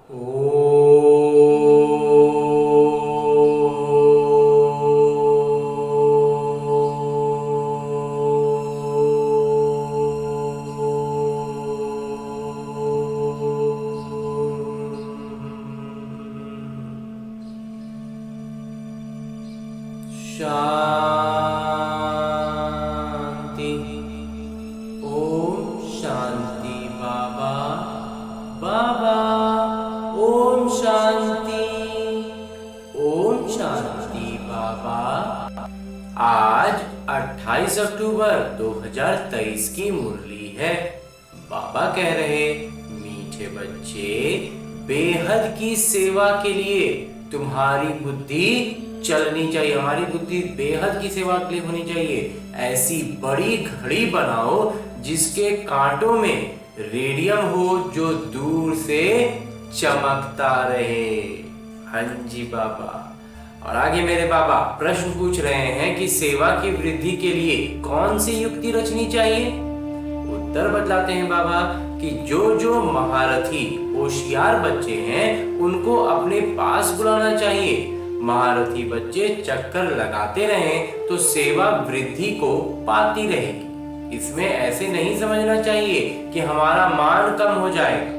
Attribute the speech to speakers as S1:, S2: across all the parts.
S1: शांति। ओम शांति बाबा। बाबा ओम शांति। ओम शांति बाबा। आज 28 अक्टूबर 2023 की मुरली है। बाबा कह रहे, मीठे बच्चे, बेहद की सेवा के लिए तुम्हारी बुद्धि चलनी चाहिए। हमारी बुद्धि बेहद की सेवा के लिए होनी चाहिए। ऐसी बड़ी घड़ी बनाओ जिसके कांटों में रेडियम हो, जो दूर से चमकता रहे। हाँ जी बाबा। और आगे मेरे बाबा प्रश्न पूछ रहे हैं कि सेवा की वृद्धि के लिए कौन सी युक्ति रचनी चाहिए। उत्तर बतलाते हैं बाबा कि जो महारथी होशियार बच्चे हैं उनको अपने पास बुलाना चाहिए। महारथी बच्चे चक्कर लगाते रहें तो सेवा वृद्धि को पाती रहेगी। इसमें ऐसे नहीं समझना चाहिए कि हमारा मान कम हो जाएगा।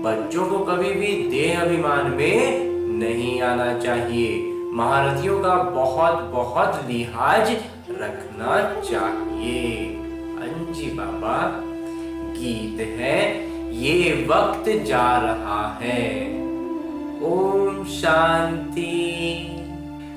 S1: बच्चों को कभी भी देह अभिमान में नहीं आना चाहिए। महारथियों का बहुत बहुत लिहाज रखना चाहिए। अंजी बाबा। गीत है, ये वक्त जा रहा है। ओम शांति।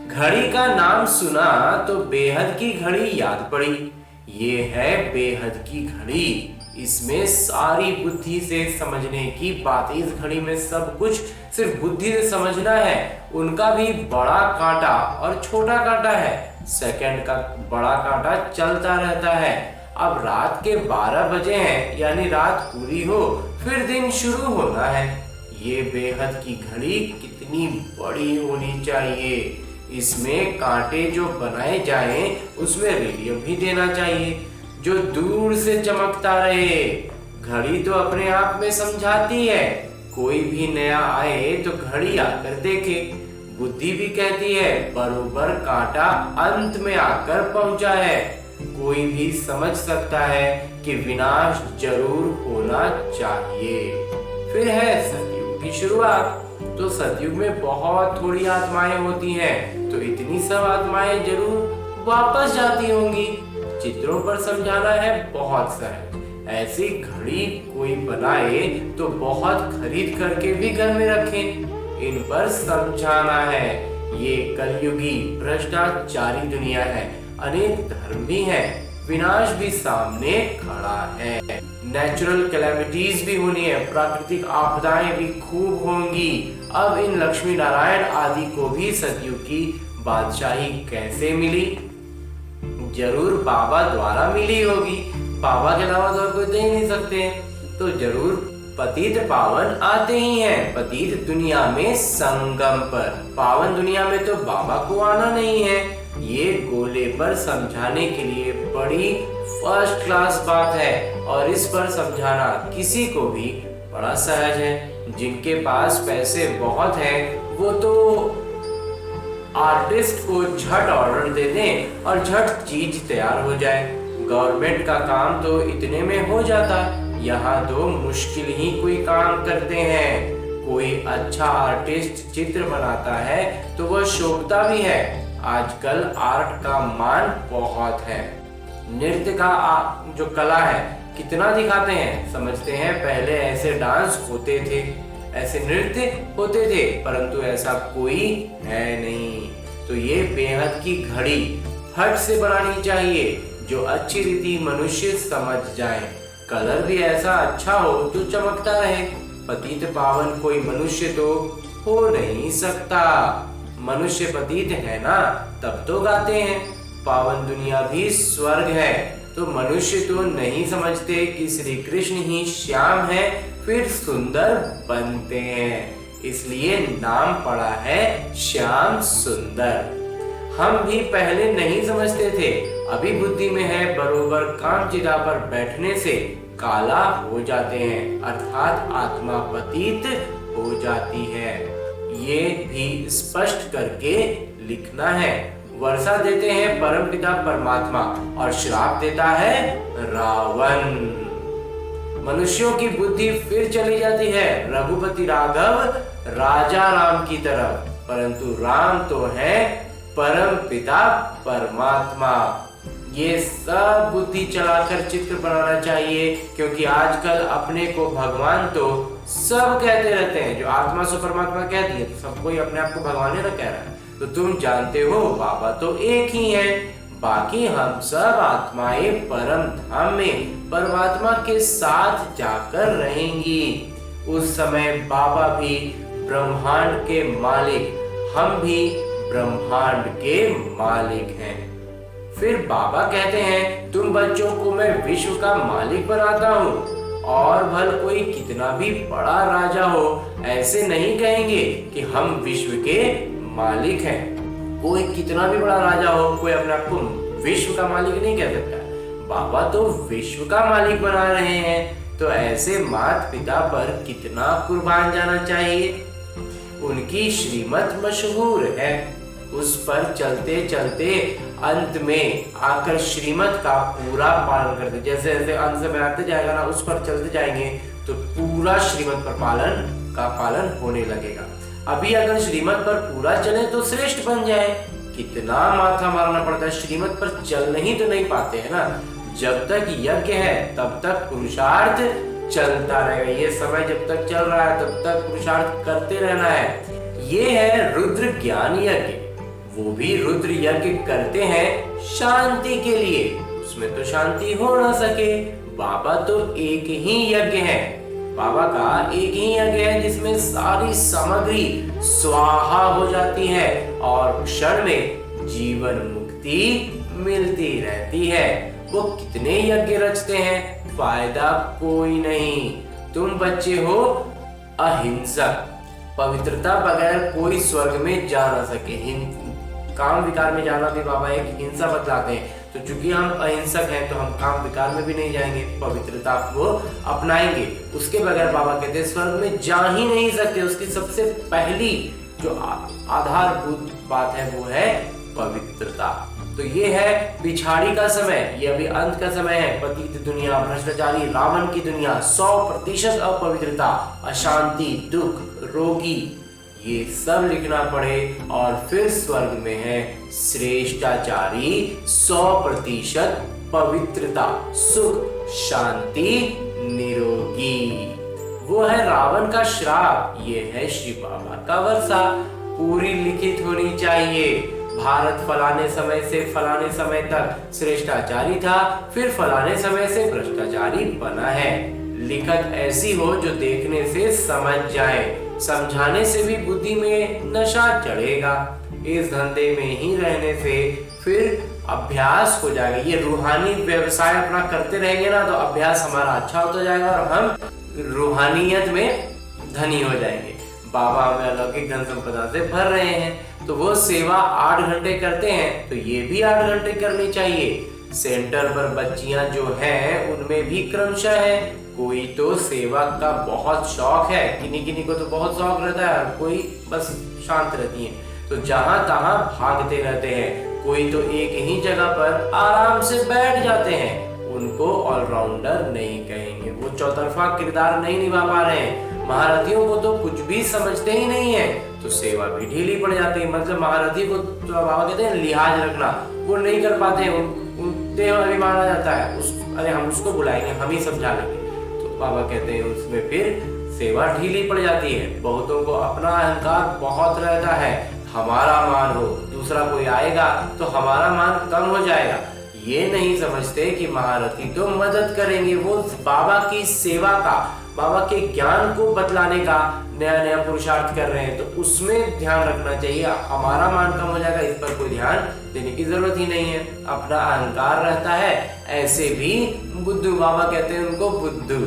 S1: घड़ी का नाम सुना तो बेहद की घड़ी याद पड़ी। ये है बेहद की घड़ी। इसमें सारी बुद्धि से समझने की बात। इस घड़ी में सब कुछ सिर्फ बुद्धि से समझना है। उनका भी बड़ा कांटा और छोटा कांटा है। सेकंड का बड़ा कांटा चलता रहता है। अब रात के 12 बजे हैं, यानी रात पूरी हो फिर दिन शुरू होना है। ये बेहद की घड़ी कितनी बड़ी होनी चाहिए। इसमें कांटे जो बनाए जाएं उसमें रेडियम भी देना चाहिए जो दूर से चमकता रहे। घड़ी तो अपने आप में समझाती है। कोई भी नया आए तो घड़ी आकर देखे। बुद्धि भी कहती है बरोबर कांटा अंत में आकर पहुंचा है। कोई भी समझ सकता है कि विनाश जरूर होना चाहिए। फिर है सतयुग की शुरुआत। तो सतयुग में बहुत थोड़ी आत्माएं होती हैं, तो इतनी सब आत्माएं जरूर वापस जाती होंगी। चित्रों पर समझाना है बहुत सहज। ऐसी घड़ी कोई बनाए तो बहुत खरीद करके भी घर में रखें। इन पर समझाना है। ये कलयुगी भ्रष्टाचारी दुनिया है। अनेक धर्म भी हैं, विनाश भी सामने खड़ा है। नेचुरल कैलेमिटीज भी होनी है, प्राकृतिक आपदाएं भी खूब होंगी। अब इन लक्ष्मी नारायण आदि को भी सतयुग की बादशाही कैसे मिली? जरूर बाबा द्वारा मिली होगी। बाबा के अलावा तो कोई दे ही नहीं सकते। तो जरूर पतित पावन आते ही हैं। पतित दुनिया में संगम पर, पावन दुनिया में तो बाबा को आना नहीं है। ये गोले पर समझाने के लिए बड़ी फर्स्ट क्लास बात है और इस पर समझाना किसी को भी बड़ा सहज है। जिनके पास पैसे बहुत हैं वो तो आर्टिस्ट को झट ऑर्डर दे दें और झट चीज तैयार हो जाए। गवर्नमेंट का काम तो इतने में हो जाता। यहाँ तो मुश्किल ही कोई काम करते हैं। कोई अच्छा आर्टिस्ट चित्र बनाता है तो वह शोभता भी है। आजकल आर्ट का मान बहुत है। नृत्य का जो कला है कितना दिखाते हैं। समझते हैं पहले ऐसे डांस होते थे, ऐसे नृत्य होते थे, परंतु ऐसा कोई है नहीं। तो ये बेहद की घड़ी फट से बनानी चाहिए जो अच्छी रीति मनुष्य समझ जाए। कलर भी ऐसा अच्छा हो तो चमकता रहे। पतित पावन कोई मनुष्य तो हो नहीं सकता। मनुष्य पतित है ना, तब तो गाते हैं पावन दुनिया भी स्वर्ग है। तो मनुष्य तो नहीं समझते कि श्री कृष्ण ही श्याम है, फिर सुंदर बनते हैं। इसलिए नाम पड़ा है श्याम सुंदर। हम भी पहले नहीं समझते थे, अभी बुद्धि में है। बरोबर काम चिता पर बैठने से काला हो जाते हैं, अर्थात आत्मा पतित हो जाती है। ये भी स्पष्ट करके लिखना है। वर्षा देते हैं परमपिता परमात्मा और श्राप देता है रावण। मनुष्यों की बुद्धि फिर चली जाती है रघुपति राघव राजा राम की तरफ, परंतु राम तो है परम पिता परमात्मा। ये सब बुद्धि चलाकर चित्र बनाना चाहिए, क्योंकि आजकल अपने को भगवान तो सब कहते रहते हैं। जो आत्मा से परमात्मा कह दिए तो सब कोई अपने आप को भगवान ही ना कह रहा है। तो तुम जानते हो बाबा तो एक ही है, बाकी हम सब आत्माएं परम धाम में परमात्मा के साथ जाकर रहेंगी। उस समय बाबा भी ब्रह्मांड के मालिक, हम भी ब्रह्मांड के मालिक हैं। फिर बाबा कहते हैं तुम बच्चों को मैं विश्व का मालिक बनाता हूँ, और भल कोई कितना भी बड़ा राजा हो ऐसे नहीं कहेंगे कि हम विश्व के मालिक हैं। कोई कितना भी बड़ा राजा हो, कोई अपने आप को विश्व का मालिक नहीं कह सकता। बाबा तो विश्व का मालिक बना रहे हैं, तो ऐसे माता पिता पर कितना कुर्बान जाना चाहिए। उनकी श्रीमत मशहूर है, उस पर चलते चलते अंत में आकर श्रीमत का पूरा पालन करते। जैसे जैसे अंत से बनाते जाएगा ना, उस पर चलते जाएंगे तो पूरा श्रीमत पर पालन होने लगेगा। अभी अगर श्रीमत पर पूरा चले तो श्रेष्ठ बन जाए। कितना माथा मारना पड़ता है, श्रीमत पर चलने ही तो नहीं पाते है ना। जब तक यज्ञ है तब तक पुरुषार्थ चलता रहेगा। ये समय जब तक चल रहा है तब तक पुरुषार्थ करते रहना है। ये है रुद्र ज्ञान यज्ञ। वो भी रुद्र यज्ञ करते हैं शांति के लिए, उसमें तो शांति हो ना सके। बाबा तो एक ही यज्ञ है, बाबा का एक ही यज्ञ है जिसमें सारी सामग्री स्वाहा हो जाती है और क्षण में जीवन मुक्ति मिलती रहती है। वो कितने यज्ञ रचते हैं, फायदा कोई नहीं। तुम बच्चे हो अहिंसक, पवित्रता बगैर कोई स्वर्ग में जा ना सके। काम विकार में जाना भी बाबा एक हिंसा बतलाते हैं। तो चूंकि हम अहिंसक हैं तो हम काम विकार में भी नहीं जाएंगे, पवित्रता को अपनाएंगे। उसके बगैर बाबा कहते हैं स्वर्ग में जा ही नहीं सकते। उसकी सबसे पहली जो आधारभूत बात है वो है पवित्रता। तो ये है पिछाड़ी का समय, ये अभी अंत का समय है। पतित दुनिया, भ्रष्टाचारी रावण की दुनिया, 100% अपवित्रता, अशांति, दुख, रोगी, ये सब लिखना पड़े। और फिर स्वर्ग में है श्रेष्ठाचारी, 100% पवित्रता, सुख, शांति, निरोगी। वो है रावण का श्राप, ये है श्री बाबा का वर्षा। पूरी लिखित होनी चाहिए। भारत फलाने समय से फलाने समय तक श्रेष्ठाचारी था, फिर फलाने समय से भ्रष्टाचारी बना है। लिखत ऐसी हो जो देखने से समझ जाए, समझाने से भी बुद्धि में नशा चढ़ेगा। इस धंधे में ही रहने से फिर अभ्यास हो जाएगा। ये रूहानी व्यवसाय अपना करते रहेंगे ना तो अभ्यास हमारा अच्छा होता जाएगा और हम रूहानियत में धनी हो जाएंगे। बाबा हमें अलौकिक धन संपदा से भर रहे हैं, तो वो सेवा 8 घंटे करते हैं तो ये भी 8 घंटे करनी चाहिए। सेंटर पर बच्चियां जो हैं उनमें भी क्रमशः है। कोई तो सेवा का बहुत शौक है, किन्हीं को तो बहुत शौक रहता है, कोई बस शांत रहती है, तो जहां तहां भागते रहते हैं। कोई तो एक ही जगह पर आराम से बैठ जाते हैं, उनको ऑलराउंडर नहीं कहेंगे। वो चौतरफा किरदार नहीं निभा पा रहे हैं। महारथियों को तो कुछ भी समझते ही नहीं है, तो सेवा भी ढीली पड़ जाती है। मतलब महारथी को तो बाबा कहते हैं लिहाज रखना, वो नहीं कर पाते हैं, उनते अभिमान आ जाता है। अरे हम उसको बुलाएंगे, हम ही समझा लेंगे, तो बाबा कहते हैं उसमें फिर सेवा ढीली पड़ जाती है। बहुतों को अपना अहंकार बहुत रहता है, हमारा मान हो, दूसरा कोई आएगा तो हमारा मान कम हो जाएगा। ये नहीं समझते कि महारथी तो मदद करेंगे, वो बाबा की सेवा का, बाबा के ज्ञान को बतलाने का नया नया पुरुषार्थ कर रहे हैं, तो उसमें ध्यान रखना चाहिए। हमारा मान कम हो जाएगा, इस पर कोई ध्यान देने की जरूरत ही नहीं है। अपना अहंकार रहता है। ऐसे भी बुद्धू, बाबा कहते हैं उनको बुद्धू,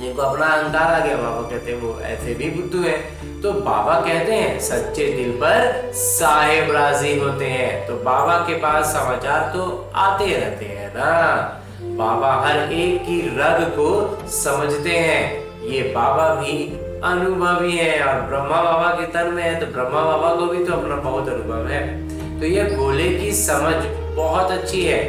S1: जिनको अपना अहंकार आ गया बाबा कहते हैं वो ऐसे भी बुद्धू है। तो बाबा कहते हैं सच्चे दिल पर साहेब राजी होते हैं। तो बाबा के पास समाचार तो आते रहते हैं ना। बाबा हर एक की रग को समझते हैं। ये बाबा भी अनुभवी है और ब्रह्मा बाबा के तन में है, तो ब्रह्मा बाबा को भी तो अपना बहुत अनुभव है। तो ये गोले की समझ बहुत अच्छी है।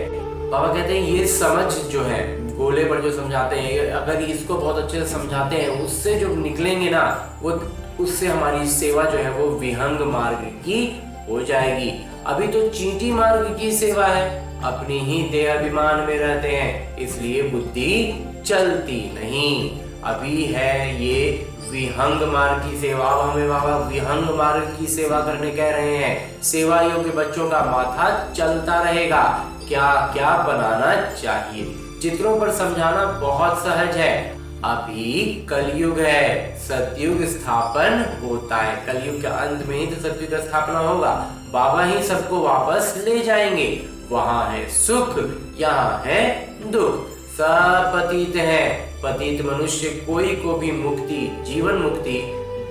S1: बाबा कहते हैं ये समझ जो है गोले पर जो समझाते हैं, अगर इसको बहुत अच्छे से समझाते हैं, उससे जो निकलेंगे ना, वो उससे हमारी सेवा जो है वो विहंग मार्ग की हो जाएगी। अभी तो चींटी मार्ग की सेवा है, अपनी ही देह अभिमान में रहते हैं, इसलिए बुद्धि चलती नहीं। अभी है ये विहंग मार्ग की सेवा। अब हमें बाबा विहंग मार्ग की सेवा करने कह रहे हैं। सेवा योग्य बच्चों का माथा चलता रहेगा। क्या क्या बनाना चाहिए, चित्रों पर समझाना बहुत सहज है। अभी कलयुग है, सतयुग स्थापन होता है। कलयुग के अंत में ही तो सतयुग का स्थापना होगा। बाबा ही सबको वापस ले जाएंगे। वहां है सुख, यहाँ है दुख, सब पतित है। पतित मनुष्य कोई को भी मुक्ति, जीवन मुक्ति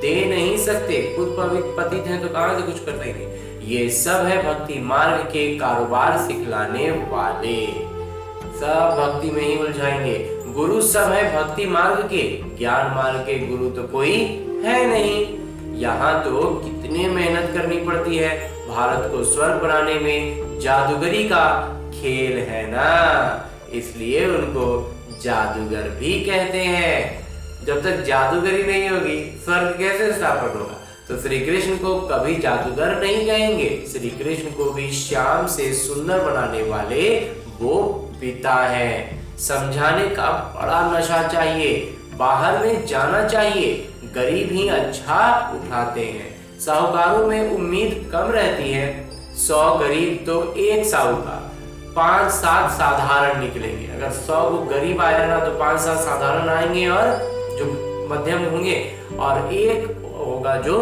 S1: दे नहीं सकते। खुद पतित हैं तो कहां से कुछ कर देंगे। ये सब है भक्ति मार्ग के कारोबार सिखलाने वाले, सब भक्ति में ही उलझाएंगे। गुरु सब है भक्ति मार्ग के, ज्ञान मार्ग के गुरु तो कोई है नहीं। यहाँ तो कितने मेहनत करनी पड़ती है। भारत को स्वर्ग बनाने में जादूगरी का खेल है ना, इसलिए उनको जादूगर भी कहते हैं। जब तक जादूगरी नहीं होगी स्वर्ग कैसे स्थापन होगा। तो श्री कृष्ण को कभी जादूगर नहीं कहेंगे। श्री कृष्ण को भी श्याम से सुंदर बनाने वाले वो पिता है। समझाने का बड़ा नशा चाहिए, बाहर में जाना चाहिए। गरीब ही अच्छा उठाते हैं। साहूकारों में उम्मीद कम रहती है। 100 गरीब तो एक साहूकार, 5-7 साधारण निकलेंगे। अगर 100 को गरीब आया ना तो 5-7 साधारण आएंगे और जो मध्यम होंगे, और एक होगा जो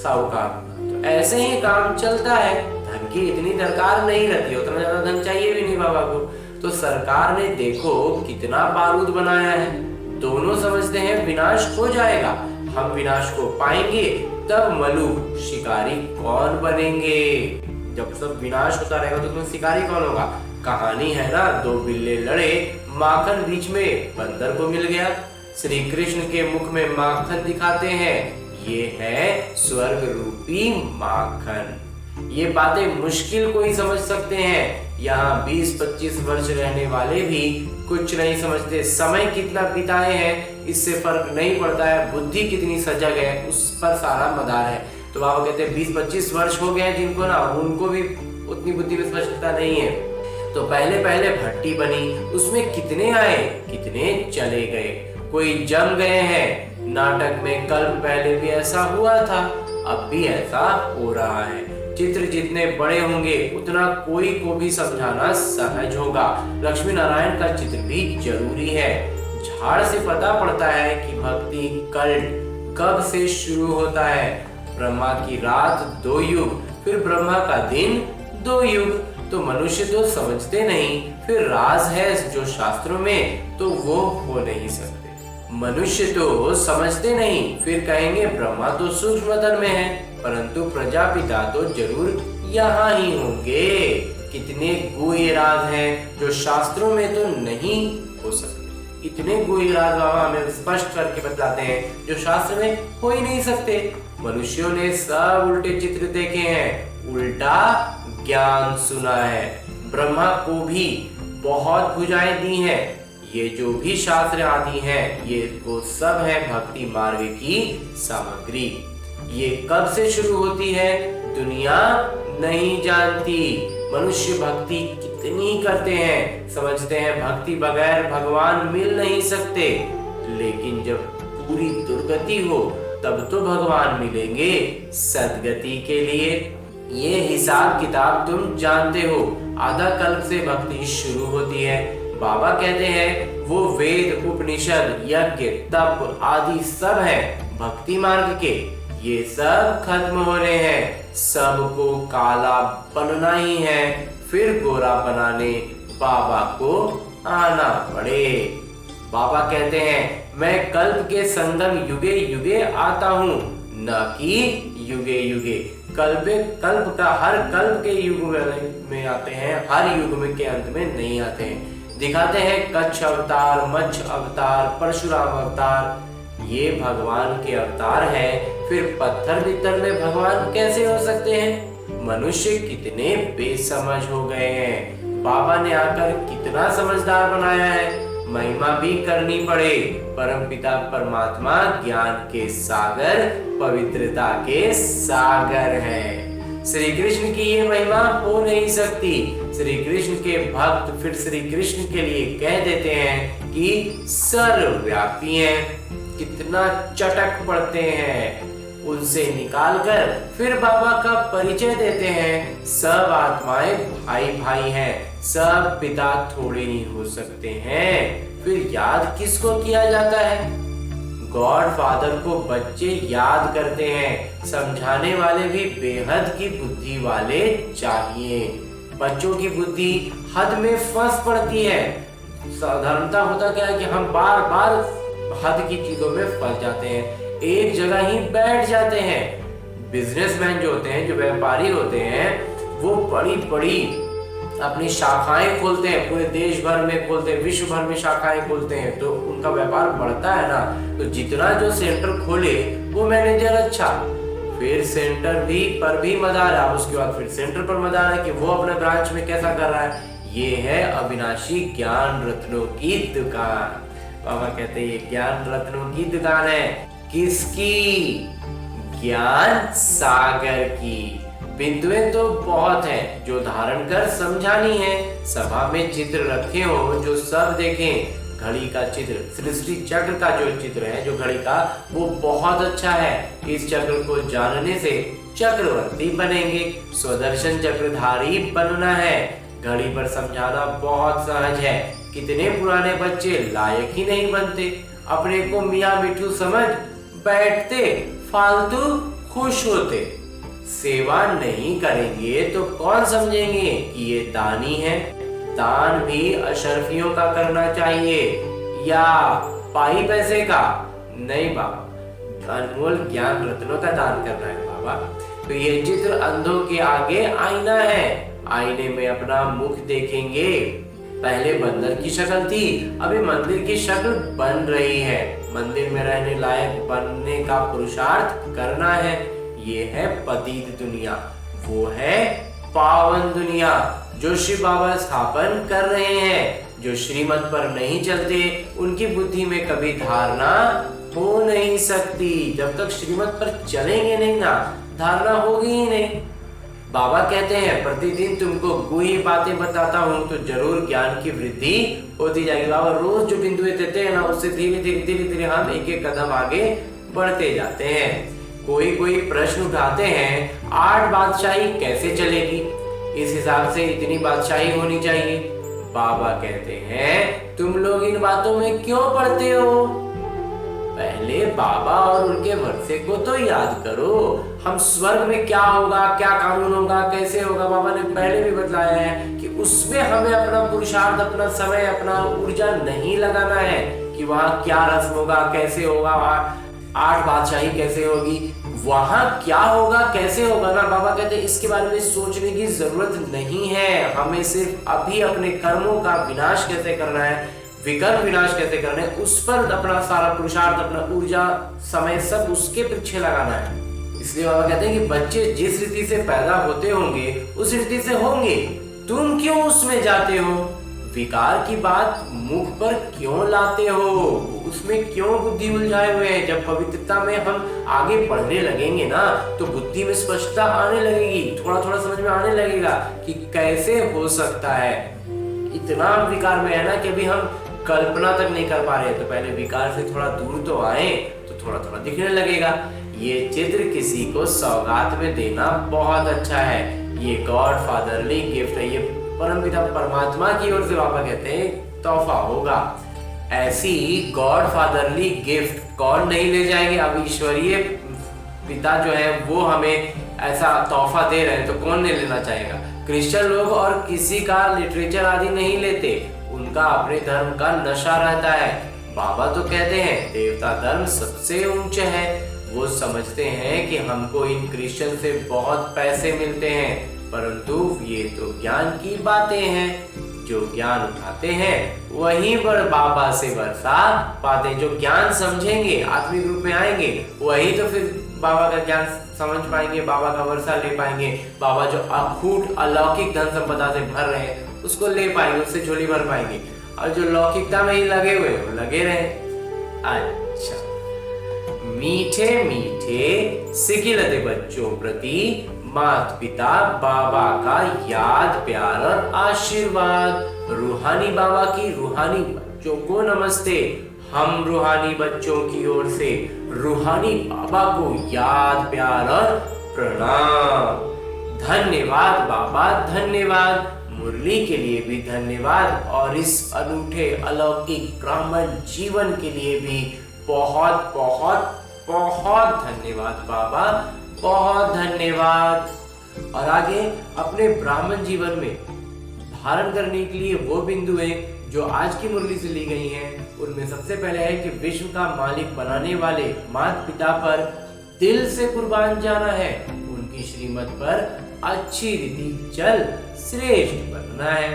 S1: साहूकार। तो ऐसे ही काम चलता है। धन की इतनी दरकार नहीं रहती, उतना ज्यादा धन चाहिए भी नहीं बाबा को। तो सरकार ने देखो कितना बारूद बनाया है। दोनों समझते हैं विनाश हो जाएगा, हम विनाश को पाएंगे, तब मलुक शिकारी कौन बनेंगे। जब सब विनाश होता रहेगा तो उसमें शिकारी कौन होगा। कहानी है ना, 2 बिल्ले लड़े, माखन बीच में बंदर को मिल गया। श्री कृष्ण के मुख में माखन दिखाते हैं, ये है स्वर्ग रूपी माखन। ये बातें मुश्किल कोई समझ सकते हैं। यहाँ 20-25 वर्ष रहने वाले भी कुछ नहीं समझते। समय कितना बिताए हैं इससे फर्क नहीं पड़ता है। बुद्धि कितनी सजग है उस पर सारा मदार है। तो बाबा कहते हैं 20-25 वर्ष हो गए हैं जिनको ना, उनको भी उतनी बुद्धि में स्पष्टता नहीं है। तो पहले पहले भट्टी बनी, उसमें कितने आए कितने चले गए, कोई जम गए हैं। नाटक में कल्प पहले भी ऐसा हुआ था, अब भी ऐसा हो रहा है। चित्र जितने बड़े होंगे उतना कोई को भी समझाना सहज होगा। लक्ष्मी नारायण का चित्र भी जरूरी है। झाड़ से पता पड़ता है कि भक्ति कल्ट कब से शुरू होता है। ब्रह्मा की रात 2 युग, फिर ब्रह्मा का दिन 2 युग। तो मनुष्य तो समझते नहीं, फिर राज है जो शास्त्रों में, तो वो हो नहीं सकते। मनुष्य तो समझते नहीं, फिर कहेंगे ब्रह्मा तो सूक्ष्मतल में है, परंतु प्रजापिता तो जरूर यहाँ ही होंगे। कितने गुह्य राज हैं जो शास्त्रों में तो नहीं हो सकते। इतने गुह्य राज बाबा हमें स्पष्ट करके बतलाते हैं जो शास्त्र में हो ही नहीं सकते। मनुष्यों ने सब उल्टे चित्र देखे हैं, उल्टा ज्ञान सुना है। ब्रह्मा को भी बहुत भुजाएं दी हैं। ये जो भी शास्त्र आदि हैं, ये वो सब है भक्ति मार्ग की सामग्री। ये कब से शुरू होती है दुनिया नहीं जानती। मनुष्य भक्ति कितनी करते हैं, समझते हैं भक्ति बगैर भगवान मिल नहीं सकते। लेकिन जब पूरी दुर्गति हो तब तो भगवान मिलेंगे सदगति के लिए। ये हिसाब किताब तुम जानते हो। आधा कल्प से भक्ति शुरू होती है। बाबा कहते हैं वो वेद उपनिषद यज्ञ तप आदि सब है भक्ति मार्ग के, ये सब खत्म हो रहे हैं। सबको काला बनना ही है, फिर गोरा बनाने बाबा को आना पड़े। बाबा कहते हैं मैं कल्प के संगम युगे युगे आता हूँ, न कि युगे युगे। कल्प का हर कल्प के युग में आते हैं, हर युग में के अंत में नहीं आते हैं। दिखाते हैं कच्छ अवतार, मत्स्य अवतार, परशुराम अवतार, ये भगवान के अवतार हैं। फिर पत्थर भीतर में भगवान कैसे हो सकते हैं? मनुष्य कितने बेसमझ हो गए हैं, बाबा ने आकर कितना समझदार बनाया है। महिमा भी करनी पड़े। परमपिता परमात्मा ज्ञान के सागर, पवित्रता के सागर है। श्री कृष्ण की ये महिमा हो नहीं सकती। श्री कृष्ण के भक्त फिर श्री कृष्ण के लिए कह देते हैं कि सर्वव्यापी हैं। कितना चटक पड़ते हैं, उनसे निकालकर फिर बाबा का परिचय देते हैं। सब आत्माएं भाई भाई हैं, सब पिता थोड़े नहीं हो सकते हैं। फिर याद किसको किया जाता है? गॉड फादर को बच्चे याद करते हैं। समझाने वाले भी बेहद की बुद्धि वाले चाहिए। बच्चों की बुद्धि हद में फंस पड़ती है। साधारणता होता क्या है कि हम बार बार हद की चीजों में फंस जाते हैं, एक जगह ही बैठ जाते हैं। बिजनेसमैन जो होते हैं, जो व्यापारी होते हैं, वो बड़ी बड़ी अपनी शाखाएं खोलते हैं, पूरे देश भर में खोलते हैं, विश्व भर में शाखाएं खोलते हैं, तो उनका व्यापार बढ़ता है ना। तो जितना जो सेंटर खोले वो मैनेजर अच्छा, फिर सेंटर भी पर भी मदार है, उसके बाद फिर सेंटर पर मदार है कि वो अपने ब्रांच में कैसा कर रहा है। ये है अविनाशी ज्ञान रत्नों की दुकान। बाबा कहते हैं ये ज्ञान रत्नों की दुकान है। किसकी? ज्ञान सागर की। बिंदुएं तो बहुत हैं जो धारण कर समझानी है। सभा में चित्र रखे हो जो सब देखें। घड़ी का चित्र, सृष्टि चक्र का जो चित्र है जो घड़ी का, वो बहुत अच्छा है। इस चक्र को जानने से चक्रवर्ती बनेंगे, स्वदर्शन चक्रधारी बनना है। घड़ी पर समझाना बहुत सहज है। कितने पुराने बच्चे लायक ही नहीं बनते, अपने को मियाँ मिठू समझ बैठते, फालतू खुश होते। सेवा नहीं करेंगे तो कौन समझेंगे कि ये दानी है। दान भी अशरफियों का करना चाहिए या पाई पैसे का नहीं बाबा, अनमोल ज्ञान रत्नों का दान करना है बाबा। तो ये चित्र अंधों के आगे आईना है। आईने में अपना मुख देखेंगे। पहले बंदर की शक्ल थी, अभी मंदिर की शक्ल बन रही है। मंदिर में रहने लायक बनने का पुरुषार्थ करना है। ये है पतित दुनिया, वो है पावन दुनिया जो शिव बाबा स्थापन कर रहे हैं। जो श्रीमत पर नहीं चलते उनकी बुद्धि में कभी धारणा हो नहीं सकती। जब तक श्रीमत पर चलेंगे नहीं ना, धारणा होगी ही नहीं। बाबा कहते हैं प्रतिदिन तुमको गुही बातें बताता हूँ तो जरूर ज्ञान की वृद्धि होती जाएगी। बाबा रोज जो बिंदुएं देते हैं ना, उससे धीरे धीरे धीरे धीरे हम एक एक कदम आगे बढ़ते जाते हैं। कोई प्रश्न उठाते हैं, 8 बादशाही कैसे चलेगी? इस हिसाब से इतनी बादशाही होनी चाहिए। बाबा कहते हैं तुम लोग इन बातों में क्यों पढ़ते हो? पहले बाबा और उनके वर्षे को तो याद करो। हम स्वर्ग में क्या होगा, क्या कानून होगा, कैसे होगा, बाबा ने पहले भी बतलाया है कि उसमें हमें अपना पुरुषार्थ, अपना समय, अपना ऊर्जा नहीं लगाना है कि वहाँ क्या रस्म होगा, कैसे होगा, 8 बादशाही कैसे होगी, वहां क्या होगा, कैसे होगा ना। बाबा कहते हैं इसके बारे में सोचने की जरूरत नहीं है। हमें सिर्फ अभी अपने कर्मों का विनाश कैसे करना है, विकर्म विनाश कैसे करना है, उस पर अपना सारा पुरुषार्थ, अपना ऊर्जा, समय सब उसके पीछे लगाना है। इसलिए बाबा कहते हैं कि बच्चे जिस रीति से पैदा होते होंगे उस रीति से होंगे। तुम क्यों उसमें जाते हो? विकार की बात मुख पर क्यों लाते हो? उसमें क्यों बुद्धि उलझाए हुए हैं? जब पवित्रता में हम आगे बढ़ने लगेंगे ना तो बुद्धि में स्पष्टता आने लगेगी, थोड़ा थोड़ा समझ में आने लगेगा कि कैसे हो सकता है। इतना विकार में है ना कि अभी हम कल्पना तक नहीं कर पा रहे। तो पहले विकार से थोड़ा दूर तो आए तो थोड़ा थोड़ा दिखने लगेगा। ये चित्र किसी को सौगात में देना बहुत अच्छा है। ये गॉड फादरली गिफ्ट है। ये परमपिता परमात्मा की ओर से बाबा कहते हैं तोहफा होगा। ऐसी गॉड फादरली गिफ्ट कौन नहीं ले जाएंगे? अब ईश्वरीय पिता जो है वो हमें ऐसा तोहफा दे रहे हैं तो कौन नहीं लेना चाहेगा? क्रिश्चियन लोग और किसी का लिटरेचर आदि नहीं लेते, उनका अपने धर्म का नशा रहता है। बाबा तो कहते हैं देवता धर्म सबसे ऊंचे है। वो समझते हैं कि हमको इन क्रिश्चियन से बहुत पैसे मिलते हैं, परंतु ये तो ज्ञान की बातें हैं। जो ज्ञान उठाते हैं वहीं पर बाबा से वर्षा पाते हैं। जो ज्ञान समझेंगे, आत्मिक रूप में आएंगे, वही तो फिर बाबा का ज्ञान समझ पाएंगे, बाबा का वर्षा ले पाएंगे। बाबा जो अखूट अलौकिक धन संपदा से भर रहे हैं उसको ले पाएंगे, उससे झोली भर पाएंगे। और जो लौकिकता में ही लगे हुए वो लगे रहे। अच्छा, मीठे मीठे सिकिलते बच्चों प्रति माता पिता बाबा का याद, प्यार और आशीर्वाद। रूहानी बाबा की रूहानी बच्चों को नमस्ते। हम रूहानी बच्चों की ओर से रूहानी बाबा को याद, प्यार और प्रणाम। धन्यवाद बाबा, धन्यवाद। मुरली के लिए भी धन्यवाद और इस अनूठे अलौकिक ब्राह्मण जीवन के लिए भी बहुत बहुत बहुत धन्यवाद बाबा, बहुत धन्यवाद। और आगे अपने ब्राह्मण जीवन में धारण करने के लिए वो बिंदु है जो आज की मुरली से ली गई हैं। उनमें सबसे पहले है कि विश्व का मालिक बनाने वाले माता पिता पर दिल से कुर्बान जाना है, उनकी श्रीमत पर अच्छी रीति चल श्रेष्ठ बनना है,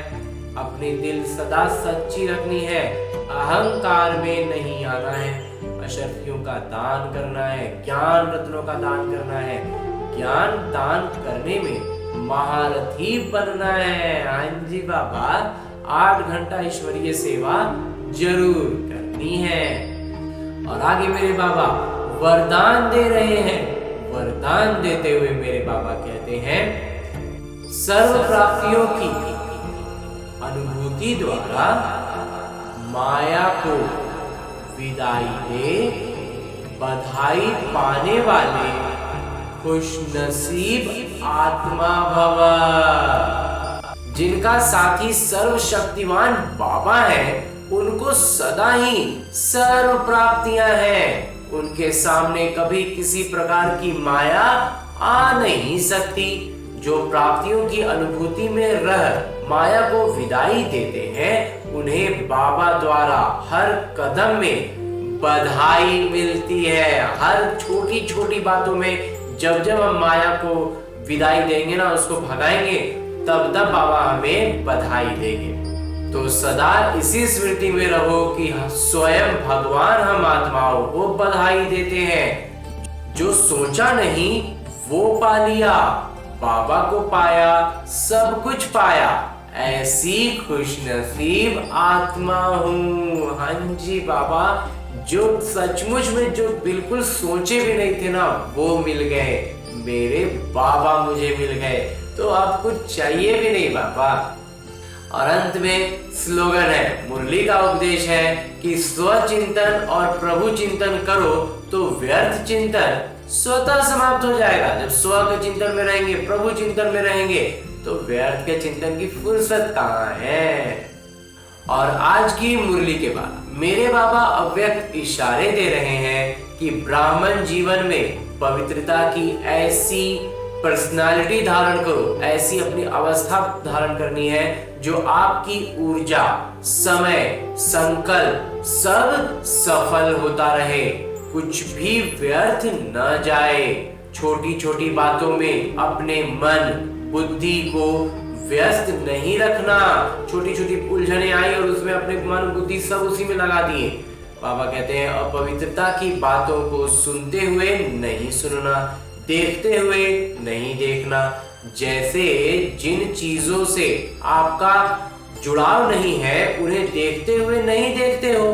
S1: अपने दिल सदा सच्ची रखनी है, अहंकार में नहीं आना है, अशर्फियों का दान करना है, ज्ञान रत्नों का दान करना है, ज्ञान दान करने में महारथी बनना है। हाँ जी बाबा, 8 घंटा ईश्वरीय सेवा जरूर करनी है। और आगे मेरे बाबा वरदान दे रहे हैं। वरदान देते हुए मेरे बाबा कहते हैं, सर्व प्राप्तियों की अनुभूति द्वारा माया को विदाई दे बधाई पाने वाले खुशनसीब आत्मा भव। जिनका साथी सर्वशक्तिमान बाबा है उनको सदा ही सर्व प्राप्तियां हैं। उनके सामने कभी किसी प्रकार की माया आ नहीं सकती। जो प्राप्तियों की अनुभूति में रह माया को विदाई देते हैं उन्हें बाबा द्वारा हर कदम में बधाई मिलती है। हर छोटी छोटी बातों में जब जब हम माया को विदाई देंगे ना, उसको भगाएंगे, तब तब बाबा हमें बधाई देंगे। तो सदा इसी स्मृति में रहो कि स्वयं भगवान हम आत्माओं को बधाई देते हैं। जो सोचा नहीं वो पा लिया, बाबा को पाया, सब कुछ पाया, ऐसी खुशनसीब आत्मा हूँ। हाँ जी बाबा, जो सचमुच में जो बिल्कुल सोचे भी नहीं थे ना वो मिल गए। मेरे बाबा मुझे मिल गए, तो अब कुछ चाहिए भी नहीं बाबा। और अंत में स्लोगन है, मुरली का उपदेश है कि स्वचिंतन और प्रभु चिंतन करो तो व्यर्थ चिंतन स्वतः समाप्त हो जाएगा। जब स्व के चिंतन में रहेंगे, प्रभु चिंतन में रहेंगे, तो व्यर्थ के चिंतन की फुर्सत कहाँ है। और आज की मुरली के बाद मेरे बाबा अव्यक्त इशारे दे रहे हैं कि ब्राह्मण जीवन में पवित्रता की ऐसी पर्सनालिटी धारण करो, ऐसी अपनी अवस्था धारण करनी है जो आपकी ऊर्जा, समय, संकल्प सब सफल होता रहे, कुछ भी व्यर्थ न जाए। छोटी छोटी बातों में अपने मन बुद्धि को व्यस्त नहीं रखना। छोटी छोटी उलझने आई और उसमें अपने मन बुद्धि सब उसी में लगा दिए। बाबा कहते हैं अपवित्रता की बातों को सुनते हुए नहीं सुनना, देखते हुए नहीं देखना। जैसे जिन चीजों से आपका जुड़ाव नहीं है उन्हें देखते हुए नहीं देखते हो।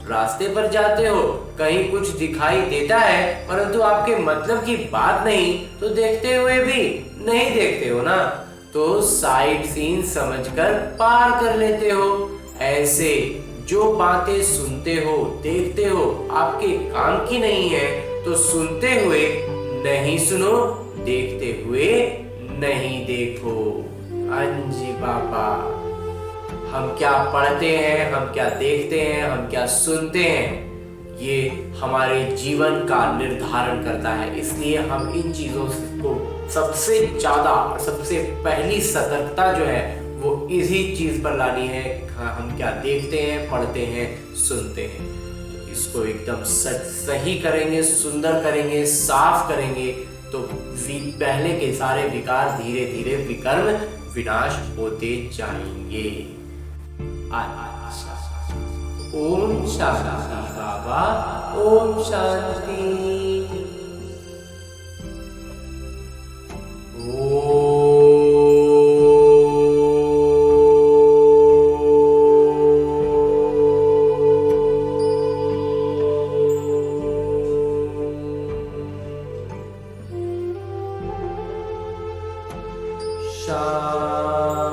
S1: रास्ते पर जाते हो, कहीं कुछ दिखाई देता है परंतु आपके मतलब की बात नहीं, तो देखते हुए भी नहीं देखते हो ना, तो साइड सीन समझकर पार कर लेते हो। ऐसे जो बातें सुनते हो, देखते हो, आपके काम की नहीं है, तो सुनते हुए नहीं सुनो, देखते हुए नहीं देखो। अंजी बाबा, हम क्या पढ़ते हैं, हम क्या देखते हैं, हम क्या सुनते हैं, ये हमारे जीवन का निर्धारण करता है। इसलिए हम इन चीजों को सबसे ज्यादा और सबसे पहली सतर्कता जो है वो इसी चीज पर लानी है। हम क्या देखते हैं, पढ़ते हैं, सुनते हैं, तो इसको एकदम सही करेंगे, सुंदर करेंगे, साफ करेंगे, तो पहले के सारे विकार धीरे धीरे विकर्म विनाश होते जाएंगे। अच्छा, ओम शांति बाबा, ओम शांति। शांति।